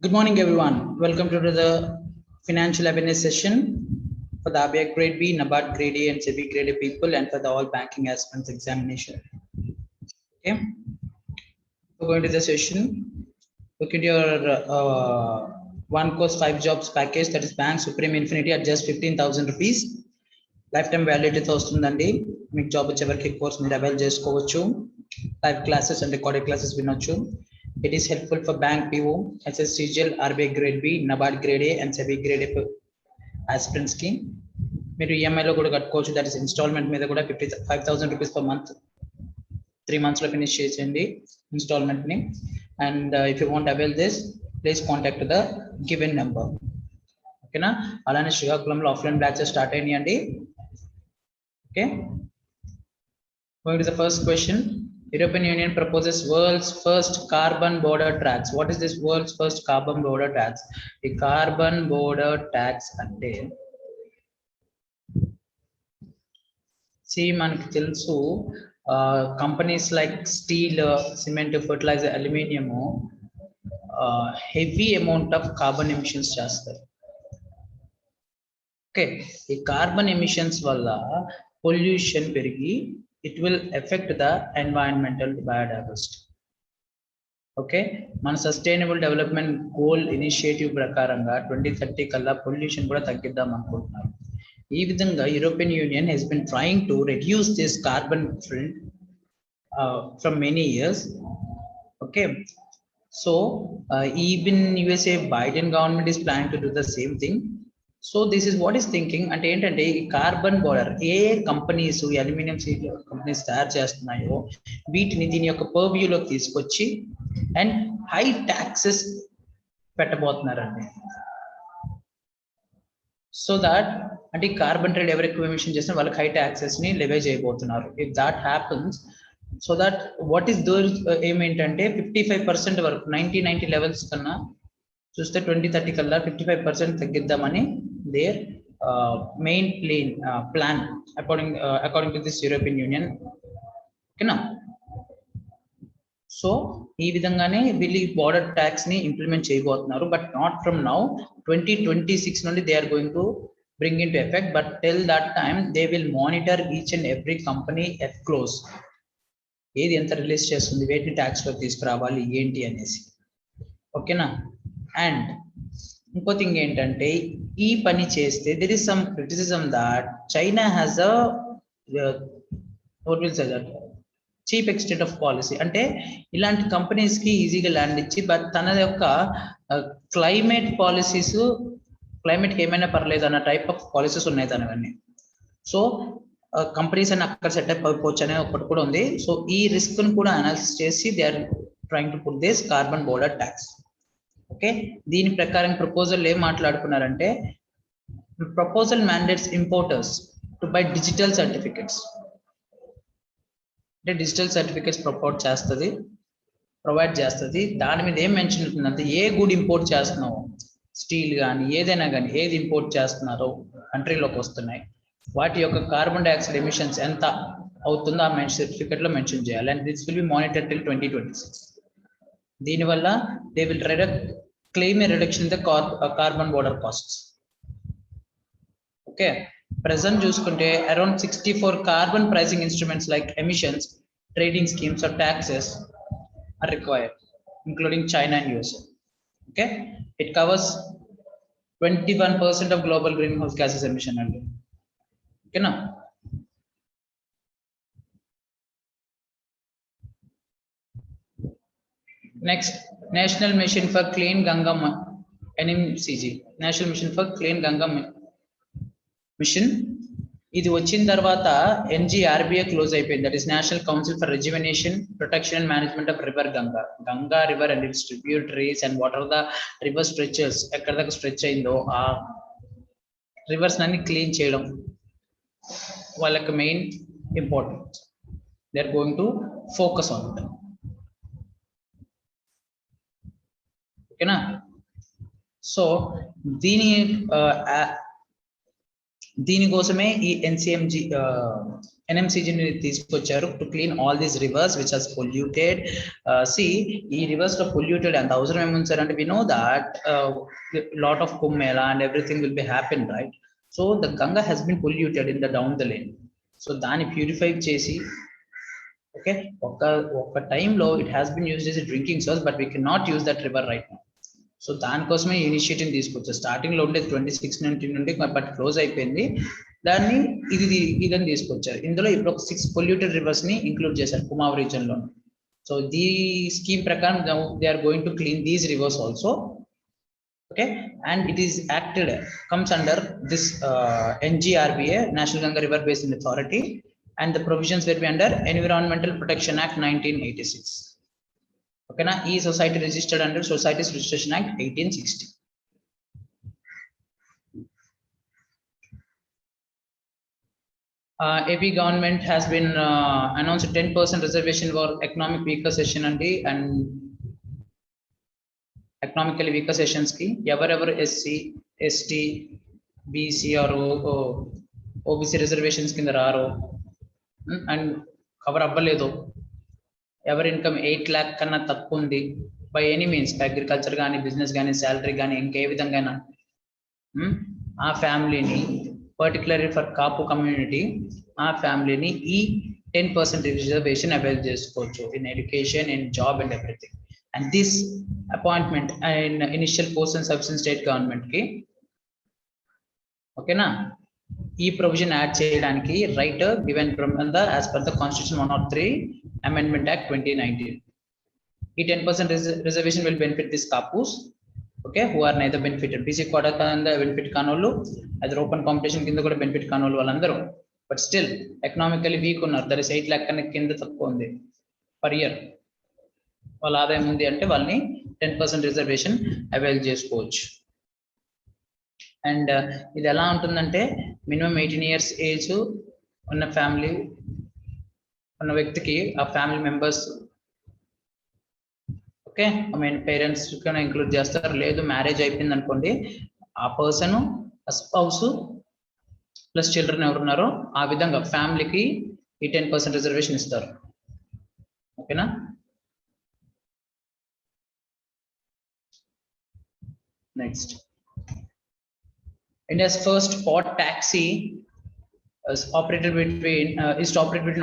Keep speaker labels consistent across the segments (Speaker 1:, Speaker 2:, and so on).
Speaker 1: Good morning, everyone. Welcome to the financial awareness session for the RBI Grade B, NABARD Grade A, and SEBI Grade A people, and for the all banking aspirants examination. Okay, we're going to the session. Look at your one course 5 jobs package, that is Bank Supreme Infinity at just 15,000 rupees. Lifetime validity తో వస్తుందండి. మీకు job వచ్చే వరకు ఈ course మీరు avail చేసుకోవచ్చు. Live classes and recorded classes వినొచ్చు. It is helpful for bank PO, SSCGL, RBI Grade B, NABARD Grade A, and SEBI Grade A aspirants కి మీరు EMI లో కూడా కట్టుకోవచ్చు. దట్ ఇస్ ఇన్స్టాల్మెంట్ మీద కూడా 55,000 రూపీస్ పర్ మంత్ 3 months లో finish చేసేయండి ఇన్స్టాల్మెంట్ ని. And if you want avail this, please contact the given number. ఓకేనా? అలానే శ్రీకాకుళంలో ఆఫ్లైన్ బ్యాచెస్ స్టార్ట్ అయినాయండి. Okay, going to the first question. European Union proposes world's first carbon border tax. What is this world's first carbon border tax? The carbon border tax ante see manaki telusu companies like steel, cement, fertilizer, aluminium heavy amount of carbon emissions చేస్తారు. Okay, ఈ carbon emissions వల్ల pollution పెరిగి it will affect the environmental biodiversity. Okay, మన sustainable development goal initiative ప్రకారంగా 2030 కల్లా pollution కూడా తగ్గిద్దాం అనుకుంటున్నారు. ఈ విధంగా European Union has been trying to reduce this carbon footprint from many years. Okay, so even USA Biden government is planning to do the same thing. So this is what is thinking అంటే ఏంటంటే ఈ carbon border ఏ companies aluminium steel companies తయారు చేస్తున్నాయో వీటిని దీని యొక్క పర్వ్యూలోకి తీసుకొచ్చి అండ్ హై ట్యాక్సెస్ పెట్టబోతున్నారండి. సో దాట్ అంటే కార్బన్ ట్రేడ్ ఎవరు ఎక్కువ ఎమిషన్ చేస్తే వాళ్ళకి హై ట్యాక్సెస్ ని లెవే చేయబోతున్నారు. If that happens, so that what is there ఏమేంటంటే 55% వరకు 90 లెవెల్స్ కన్నా చూస్తే 2030 కల్లా 55% తగ్గిద్దామని their main plan according to this European Union. ఓకేనా? సో ఈ విధంగానే వీళ్ళు బోర్డర్ ట్యాక్స్ ని ఇంప్లిమెంట్ చేయబోతున్నారు. బట్ నాట్ ఫ్రమ్ నౌ, 2026 నుండి they are going to bring in to effect. But till that time they will monitor each and every company at close. ఏది ఎంత release చేస్తుంది, వేటిని ట్యాక్స్ లో తీసుకురావాలి ఏంటి అనేసి. ఓకేనా? అండ్ ఇంకో థింగ్ ఏంటంటే ఈ పని చేస్తే there is some criticism that China has cheap extent of policy. అంటే ఇలాంటి కంపెనీస్ కి ఈజీగా ల్యాండ్ ఇచ్చి బట్ తన యొక్క క్లైమేట్ పాలసీస్, క్లైమేట్ కి ఏమైనా పర్లేదు అన్న టైప్ ఆఫ్ పాలసీస్ ఉన్నాయి తనవన్నీ. సో కంపెనీస్ అని అక్కడ సెటప్ అయిపోవచ్చు అనే ఒకటి కూడా ఉంది. సో ఈ రిస్క్ ను కూడా అనాలిసిస్ చేసి they are trying to put this carbon border tax. Okay, దీని ప్రకారం ప్రపోజల్ ఏం మాట్లాడుకున్నారంటే proposal mandates importers to buy digital certificates. అంటే డిజిటల్ సర్టిఫికెట్స్ ప్రొవైడ్ చేస్తుంది. దాని మీద ఏం మెన్షన్ అవుతుందంటే ఏ గుడ్ ఇంపోర్ట్ చేస్తున్నావు, స్టీల్ కానీ ఏదైనా కానీ ఏది ఇంపోర్ట్ చేస్తున్నారో కంట్రీలోకి వస్తున్నాయి వాటి యొక్క కార్బన్ డైఆక్సైడ్ ఎమిషన్స్ ఎంత అవుతుందో ఆ సర్టిఫికెట్ లో మెన్షన్ చేయాలి. And this will be monitored till 2026. దీనివల్ల they will claim a reduction in the carbon border costs. Okay, present చూసుకుంటే around 64 carbon pricing instruments like emissions trading schemes or taxes are required, including China and USA. Okay, it covers 21% of global greenhouse gases emission only. Okay, now next, National Mission for Clean Ganga, NMCG, National Mission for Clean Ganga Mission. ఇది వచ్చిన తర్వాత NGRBA close అయిపోయింది. That is national council for rejuvenation, protection and management of river Ganga river and its tributaries and what are the river stretches, ఎక్కడ దాకా stretch అయిందో ఆ reverse అన్ని clean చేయడం వాళ్ళకి main important. They are going to focus on it. ఓకేనా? So దీనికోసమే ఈ NCMG NMCG ని తీసుకొచ్చారు to clean all these rivers which has polluted. See ఈ రివర్స్ లో పొల్యూటెడ్ అంత అవసరం ఏముంది సార్ అంటే we know that lot of Kumbh Mela and everything will be happen right. So the Ganga has been polluted in the down the lane. So దాన్ని purify చేసి okay ఒక టైంలో it has been used yes drinking source but we can not use that river right now. So దానికోసమే initiative తీసుకొచ్చారు. Starting లో ఉండే 26 నుండి but close అయిపోయింది. దాన్ని ఇదని తీసుకొచ్చారు. ఇందులో ఇప్పుడు ఒక 6 పొల్యూటెడ్ రివర్స్ ని ఇంక్లూడ్ చేశారు కుమావ్ రీజన్ లో. సో దీ స్కీమ్ ప్రకారం they are going to clean these rivers also. Okay, and it is acted comes under this NGRBA, National Ganga River Basin Authority, and the provisions will be under Environmental Protection Act 1986. Okay, na e society registered under Societies Registration Act 1860. AP government has been announced 10% reservation for economic weaker section and economical weaker sessions కి ఎవరెవరు SC ST BC or OBC reservations కింద రారో and cover అవ్వలేదు, ఎవరి income 8 lakh కన్నా తక్కువ ఉంది by any means agriculture కానీ బిజినెస్ కానీ శాలరీ కానీ ఇంకే విధంగా ఆ ఫ్యామిలీని పర్టికులర్లీ ఫర్ కాపు కమ్యూనిటీ ఆ ఫ్యామిలీని ఈ 10% రిజర్వేషన్ అవైల్ చేసుకోవచ్చు in education, in job and everything. And this appointment in initial post and service in state government ki okay na ee provision add cheyadaniki right given from the as per the constitution 103 amendment act 2019. Ee 10% reservation will benefit this kapus okay who are neither benefited bc koda kanda benefit kanollu either open competition kinda kuda benefit kanollu vallandaru but still economically weak unnaru. There is 8 lakh kanna kinda takku undi per year. వాళ్ళ ఆదాయం ఉంది అంటే వాళ్ళని 10% reservation avail చేసుకోవచ్చు. And ఇది ఎలా ఉంటుందంటే minimum 18 years age ఉన్న ఫ్యామిలీ ఉన్న వ్యక్తికి ఆ family members okay I mean parents కన్నా ఇంక్లూడ్ చేస్తారు. లేదు మ్యారేజ్ అయిపోయింది అనుకోండి ఆ పర్సన్ స్పౌస్ ప్లస్ చిల్డ్రన్ ఎవరున్నారో ఆ విధంగా ఫ్యామిలీకి ఈ 10% రిజర్వేషన్ ఇస్తారు. ఓకేనా. Next, India's first pod taxi is operated between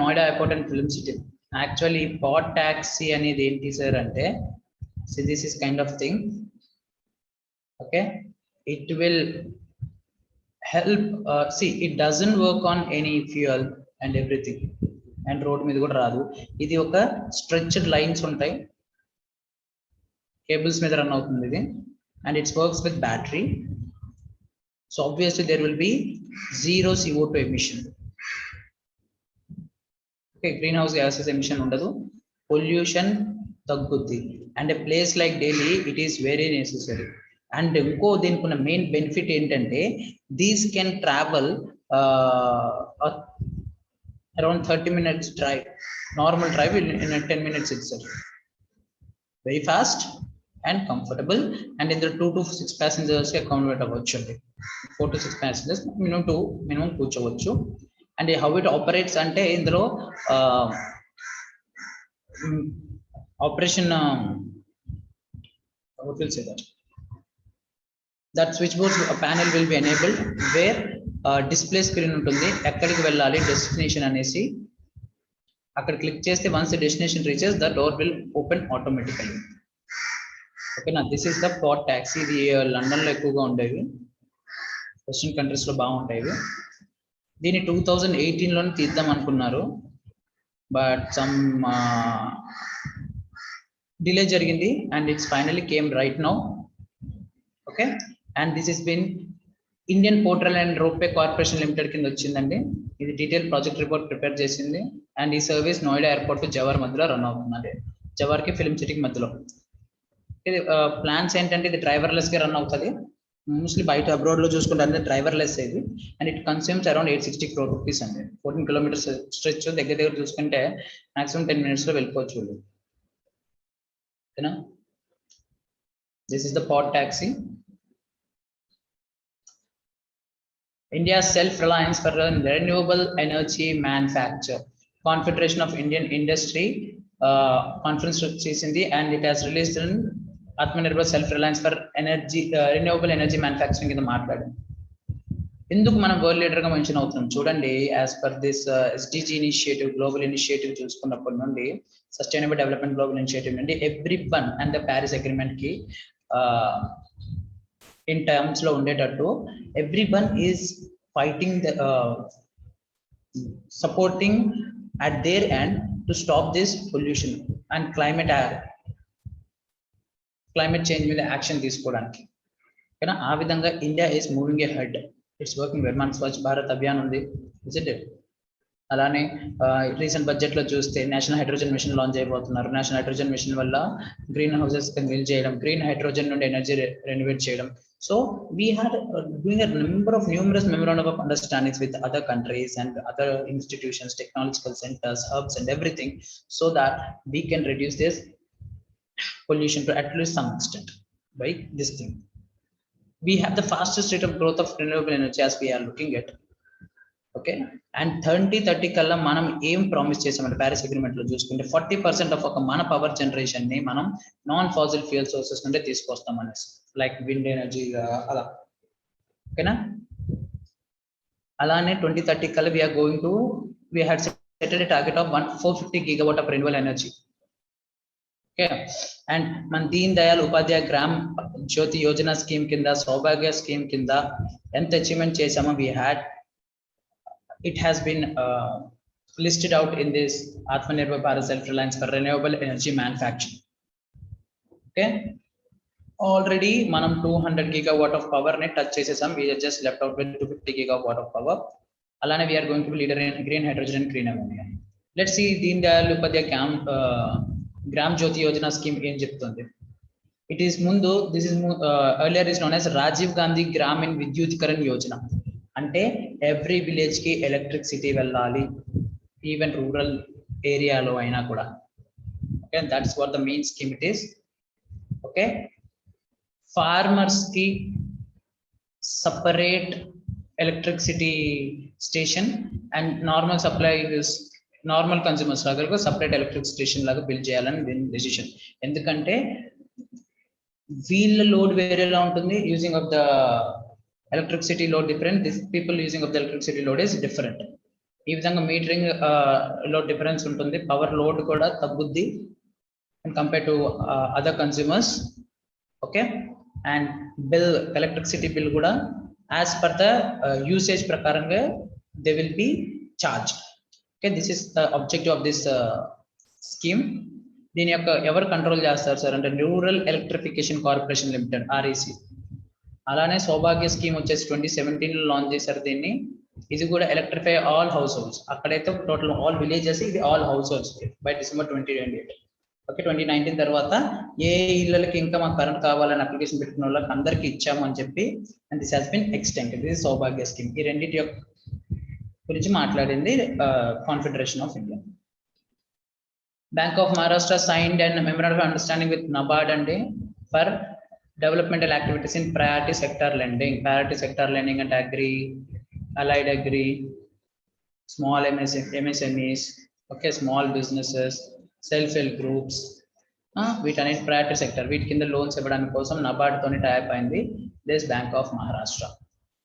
Speaker 1: Noida Airport and Film City. Actually, pod taxi అనేది ఏంటి సార్ అంటే, so this is kind of thing. Okay, it will help. See, it doesn't work on any fuel and everything, and road మీద కూడా రాదు. ఇది ఒక stretched lines ఉంటాయి, cables మీద రన్ అవుతుంది ఇది. And it works with battery, so obviously there will be zero CO2 emission. Okay, greenhouse gases emission undadu, pollution tagguddi, and a place like Delhi it is very necessary. And inko దీనికి main benefit ఏంటంటే these can travel around 30 minutes drive, normal drive in 10 minutes itself, very fast and comfortable. And in the 2 to 6 passengers accommodate avachchu, 4 to 6 passengers minimum కూర్చోవచ్చు. And how it operates ante indulo operation what will say that switchboard panel will be enabled where display screen ఉంటుంది, ఎక్కడికి వెళ్ళాలి destination అనేసి అక్కడ click చేస్తే once the destination reaches the door will open automatically. Okay నా this is the pod taxi. ఇది London లో ఎక్కువగా ఉండేవి, వెస్టర్న్ కంట్రీస్ లో బాగుంటాయి. దీన్ని 2018 లోనే తీద్దాం అనుకున్నారు బట్ సమ్ డిలే జరిగింది and it's finally came right now. Okay, and this is been Indian portal and ropeway corporation limited కింద వచ్చిందండి. ఇది డీటెయిల్ ప్రాజెక్ట్ రిపోర్ట్ ప్రిపేర్ చేసింది. అండ్ ఈ service Noida airport to Jawahar మధ్యలో రన్ అవుతుంది, జవహర్కి ఫిల్మ్ సిటీకి మధ్యలో. ఇది ప్లాన్స్ ఏంటంటే ఇది డ్రైవర్లెస్ గా రన్ అవుతుంది. మోస్ట్లీ బయట అబ్రాడ్ లో చూసుకుంటే అంటే డ్రైవర్లెస్ ఇది. And it consumes around 860 crore rupees అండి. 14 kilometers స్ట్రెచ్ దగ్గర చూసుకుంటే మాక్సిమం 10 minutes లో వెళ్ళిపోవచ్చు వీళ్ళు. ఓకేనా, this is the pod taxi. India's self-reliance for renewable energy manufacture. Confederation of Indian Industry conference చేసింది, and it has released in Atmanirbhar self-reliance for energy renewable energy manufacturing కింద మాట్లాడింది. ఎందుకు మనం వరల్డ్ లీడర్ గా మెన్షన్ అవుతున్నాం చూడండి, as per this SDG initiative, global initiative చూసుకున్నప్పటి నుండి, సస్టైనబుల్ డెవలప్మెంట్ గ్లోబల్ ఇనిషియేటివ్ నుండి every one and the Paris agreement కి ఇన్ టర్మ్స్ లో ఉండేటట్టు every one is fighting the supporting at their end to stop this pollution and climate change మీద action తీసుకోవడానికి. కానీ ఆ విధంగా India is moving A head, it's working well. మన స్వచ్ఛ భారత్ అభియాన్ ఉంది, ఇట్. అలానే రీసెంట్ బడ్జెట్ లో చూస్తే నేషనల్ హైడ్రోజన్ మిషన్ లాంచ్ చేయబోతున్నారు. నేషనల్ హైడ్రోజన్ మిషన్ వల్ల గ్రీన్ హౌసెస్ నిల్ చేయడం, గ్రీన్ హైడ్రోజన్ నుండి ఎనర్జీ రెన్యూవేట్ చేయడం. So we are doing a number of numerous memorandum of understandings with other countries and other institutions, technological centers, hubs and everything, so that we can reduce this pollution to at least some extent by this thing. We have the fastest rate of growth of renewable energy as we are looking at. Okay, and 2030 కల్లా మనం ఏం promise చేసామంటే Paris agreement లో చూసుకుంటే 40% of ఒక మన power generation ని మనం నాన్ ఫాసిల్ ఫ్యూయల్ సోర్సెస్ నుండి తీసుకొస్తాం అనేసి, లైక్ విండ్ ఎనర్జీ అలా. ఓకేనా, అలానే 2030 కల్లా we are going to we had setted a target of 450 gigawatt of renewal energy. Okay, and మన దీన్ దయాళ్ ఉపాధ్యాయ గ్రామ్ జ్యోతి యోజన స్కీమ్ కింద, సౌభాగ్య స్కీమ్ కింద ఎంత అచీవ్మెంట్ చేసామో we had, it has been listed out in this Atmanirbhar Bharat self-reliance for renewable energy manufacturing. Okay, already manam 200 gigawatt of power ne touch chesesam, we are just left out with 250 gigawatt of power. Alane we are going to be leader in green hydrogen and green ammonia. Let's see Deen Dayal Upadhyaya Gram Jyoti Yojana scheme em cheptundi. It is mundu, this is earlier is known as Rajiv Gandhi Gramin Vidyutikaran Yojana. అంటే every village కి electricity వెళ్ళాలి, even rural ఏరియాలో అయినా కూడా. Okay, that's what the main scheme it is. Okay, farmers కి separate electricity station and normal supply normal consumers లాగా separate electric station లాగా build చేయాలని దీని డెసిషన్. ఎందుకంటే వీళ్ళ లోడ్ వేరేలా ఉంటుంది, using of the electricity load different, this people using of the electricity load is different. ఈ విధంగా మీటరింగ్ లో డిఫరెన్స్ ఉంటుంది, పవర్ లోడ్ కూడా తగ్గుద్ది and compare to other consumers. Okay, and bill electricity bill కూడా యాజ్ పర్ ద యూసేజ్ ప్రకారంగా they will be charge. Okay, this is the objective of this scheme. దీని యొక్క ఎవరు కంట్రోల్ చేస్తారు సార్ అంటే rural electrification corporation limited, REC. అలానే సౌభాగ్య scheme వచ్చేసి 2017 లో లాంచ్ చేశారు దీన్ని. ఇది కూడా ఎలక్ట్రిఫై ఆల్ హౌస్ హోల్డ్స్, అక్కడైతే టోటల్ ఆల్ విలేజెస్, ఇది all house holds by December 2028. Okay, 2019 తర్వాత ఏ ఇళ్ళకి ఇంకా మాకు కరెంట్ కావాలని అప్లికేషన్ పెట్టుకున్న వాళ్ళకి అందరికి ఇచ్చాము అని చెప్పి, and this has been extended. This Saubhagya scheme. ఈ రెండింటి గురించి మాట్లాడింది confederation of India. Bank of Maharashtra signed and memorandum of understanding with NABARD అండి for developmental activities in priority sector lending. Priority sector lending and agri, allied agri, small MSMEs, okay, small businesses, self-help groups, వీటనే priority sector, వీటి కింద loans ఇవ్వడానికి కోసం నబార్డ్ తోని type అయింది this Bank of Maharashtra.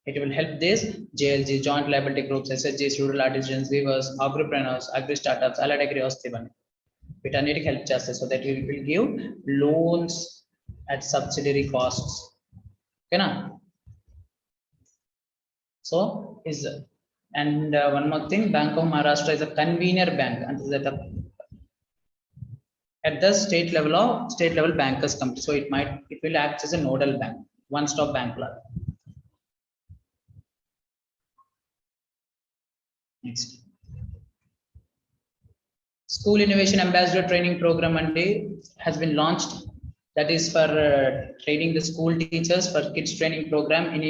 Speaker 1: It will help this JLG, joint liability groups, SHGs, rural artisans, weavers, agripreneurs, agri startups, allied agri వస్తాయి, వీటన్నిటికి help చేస్తాయి. So that it will give loans at subsidiary costs. Okay na? So is, and one more thing, Bank of Maharashtra is a convener bank, and that at the state level bankers come, so it will act as a nodal bank, one stop bank la. Next, School Innovation Ambassador Training Program and has been launched. That is for training the school teachers for kids training program in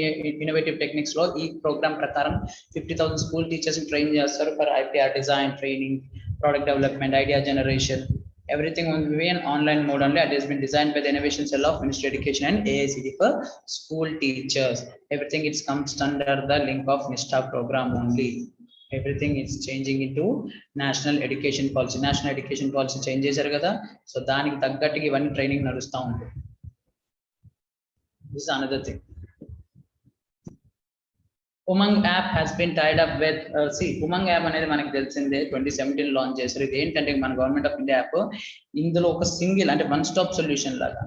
Speaker 1: innovative techniques law. E program prakaram 50,000 school teachers train చేస్తారు for IPR design training, product development, idea generation, Everything will be in online mode only. It has been designed by the Innovation Cell of Ministry of Education and AICD for school teachers. Everything is comes under the link of NISTA program only. Everything is changing into national education policy. National education policy change చేశారు కదా, so దానికి తగ్గట్టుగా ఇవన్నీ training నడుస్తూ ఉంటుంది. This is another thing. Umang app has been tied up with Umang app అనేది మనకి తెలిసిందే 2017 లాంచ్ చేశారు. ఇది ఏంటంటే మన గవర్నమెంట్ ఆఫ్ ఇండియా యాప్, ఇందులో ఒక సింగిల్ అంటే వన్ స్టాప్ సొల్యూషన్ లాగా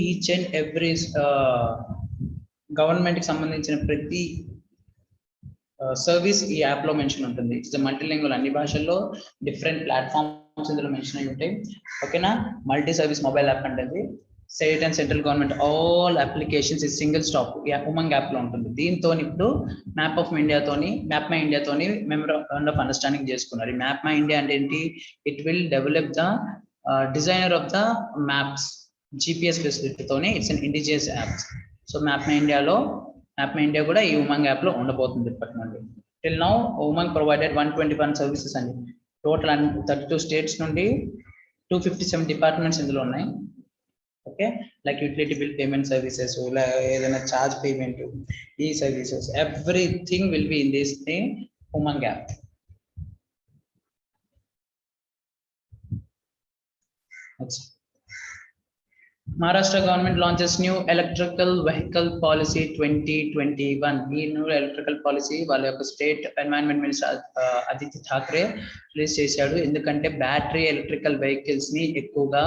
Speaker 1: ఈచ్ అండ్ ఎవ్రీ గవర్నమెంట్ కి సంబంధించిన ప్రతి సర్వీస్ ఈ యాప్ లో మెన్షన్ ఉంటుంది. ఇట్స్ మల్టీలింగ్వల్, అన్ని భాషల్లో డిఫరెంట్ ప్లాట్ఫామ్స్ ఇందులో మెన్షన్ అయి ఉంటాయి. ఓకేనా, మల్టీ సర్వీస్ మొబైల్ యాప్ అంటే state and central government all applications ఈ సింగిల్ స్టాప్ ఉమంగ్ యాప్ లో ఉంటుంది. దీంతో ఇప్పుడు మ్యాప్ మై ఇండియాతోని మెమోరాండం ఆఫ్ అండర్స్టాండింగ్ చేసుకున్నారు. ఈ మ్యాప్ మై ఇండియా అంటే ఏంటి? It will develop the designer of the maps GPS ఫెసిలిటీతోని. It's an indigenous app. So map my India కూడా ఈ ఉమంగ్ యాప్ లో ఉండబోతుంది ఇప్పటి నుండి. Till now Umang provided 121 services అండి. టోటల్ 32 స్టేట్స్ నుండి 257 డిపార్ట్మెంట్స్ ఇందులో ఉన్నాయి. Okay, like utility bill payment services, ఏదైనా చార్జ్ పేమెంట్, ఈ services, everything will be in this Umang app. Maharashtra government launches new electrical vehicle policy 2021. ఈ న్యూ ఎలక్ట్రికల్ పాలసీ వాళ్ళ యొక్క state environment minister Aditya Thackeray release చేశాడు. ఎందుకంటే బ్యాటరీ ఎలక్ట్రికల్ వెహికల్స్ ని ఎక్కువగా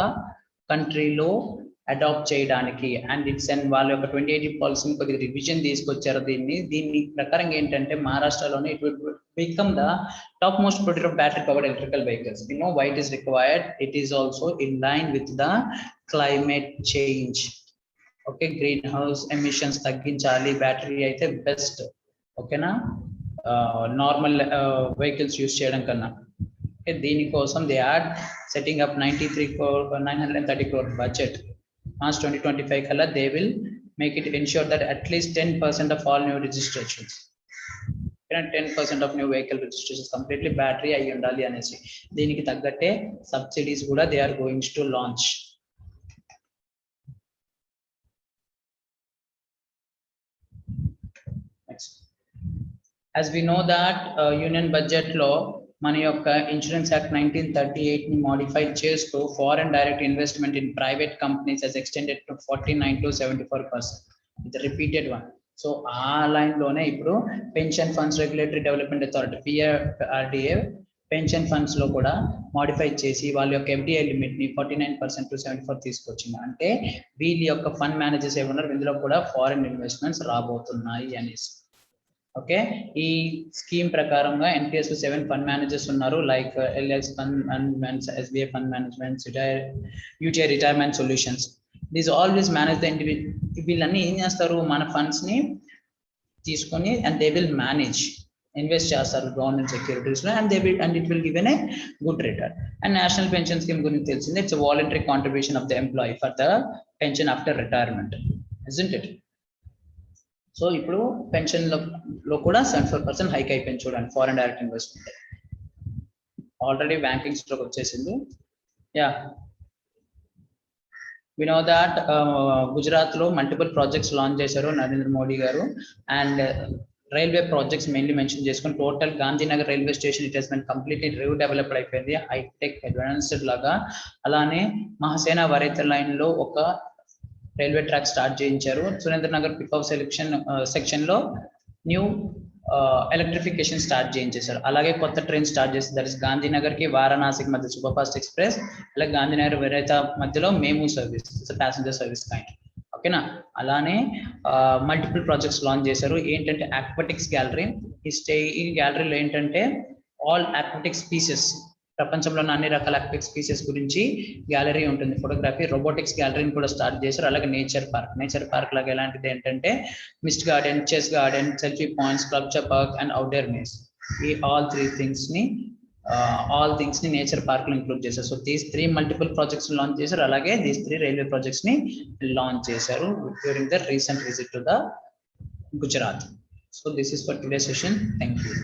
Speaker 1: కంట్రీలో అడాప్ట్ చేయడానికి. అండ్ ఇట్స్ అండ్ వాళ్ళ యొక్క 2018 పాలసీని కొద్దిగా రివిజన్ తీసుకొచ్చారు. దీని ప్రకారంగా ఏంటంటే మహారాష్ట్రలోనే it will become the top most producer of battery powered electrical vehicles. You know why it is required? It is also in line with the climate change. Okay, green house emissions తగ్గించాలి, battery అయితే best. ఓకేనా, normal vehicles use చేయడం కన్నా. దీనికోసం they are setting up 930 crore budget. March 2025 kala they will make it ensure that at least 10% of all new registrations, 10% of new vehicle registrations completely battery ayi undali anesi. Deeniki taggatte subsidies kuda they are going to launch. Next, as we know that union budget law మన యొక్క insurance act 1938 ని modify చేస్తూ foreign direct investment in private companies has extended to 49 to 74%. ఇది repeated one. So ఆ line లోనే ఇప్పుడు pension funds regulatory development authority PRDA pension funds లో కూడా మోడిఫై చేసి వాళ్ళ యొక్క FDI లిమిట్ ని 49% to 74 తీసుకొచ్చింది. అంటే వీళ్ళ యొక్క ఫండ్ మేనేజర్స్ ఏమన్నారు, ఇందులో కూడా ఫారెన్ ఇన్వెస్ట్మెంట్స్ రాబోతున్నాయి అనేసి. ఓకే, ఈ స్కీమ్ ప్రకారంగా NPS 7 ఫండ్ మేనేజర్స్ ఉన్నారు. Like LX fund managements, SBI fund managements, UTI retirement solutions. These always manage the individual. వీళ్ళన్నీ ఏం చేస్తారు, మన ఫండ్స్ ని తీసుకొని and they will manage, invest చేస్తారు గవర్నమెంట్ సెక్యూరిటీస్ లో, and it will given a good return. And national pension scheme గురించి తెలిసింది. It's voluntary contribution of the employee for the pension after retirement, isn't it? So ఇప్పుడు pension లో కూడా 74% hike అయిపోయింది చూడండి. Foreign direct investment already banking stock వచ్చేసింది. Yeah, we know that Gujarat లో multiple projects launch చేశారు నరేంద్ర మోడీ గారు. And railway projects mainly mention చేసుకుని total Gandhinagar railway station it has been completely redeveloped అయిపోయింది, హైటెక్ అడ్వాన్స్డ్ లాగా. అలానే మహాసేన వరైతర్ లైన్ లో ఒక రైల్వే ట్రాక్ స్టార్ట్ చేయించారు. సురేంద్రనగర్ పికప్ సెక్షన్ లో న్యూ ఎలక్ట్రిఫికేషన్ స్టార్ట్ చేయించేశారు. అలాగే కొత్త ట్రైన్ స్టార్ట్ చేస్తారు, దట్ ఇస్ గాంధీనగర్ కి వారణాసికి మధ్య సూపర్ ఫాస్ట్ ఎక్స్ప్రెస్, అలాగే గాంధీనగర్ వరైత మధ్యలో మేము సర్వీస్, ప్యాసింజర్ సర్వీస్ కైండ్. ఓకేనా, అలానే మల్టిపుల్ ప్రాజెక్ట్స్ లాంచ్ చేశారు. ఏంటంటే ఆక్వాటిక్స్ గ్యాలరీ. ఈ గ్యాలరీలో ఏంటంటే ఆల్ ఆక్వాటిక్ స్పీసెస్, ప్రపంచంలోని అన్ని రకాల ఆక్వాటిక్ స్పీసెస్ గురించి గ్యాలరీ ఉంటుంది. ఫోటోగ్రఫీ, రోబోటిక్స్ గ్యాలరీని కూడా స్టార్ట్ చేశారు. అలాగే నేచర్ పార్క్ లాగా ఎలాంటిది ఏంటంటే mist garden, chess garden, selfie points, sculpture park and outdoor maze. ఈ ఆల్ థింగ్స్ ని నేచర్ పార్క్ లో ఇంక్లూడ్ చేశారు. So these 3 multiple projects launch చేశారు. అలాగే దీస్ 3 రైల్వే ప్రాజెక్ట్స్ ని లాంచ్ చేశారు during the recent visit to the Gujarat. So this is for today session. Thank you.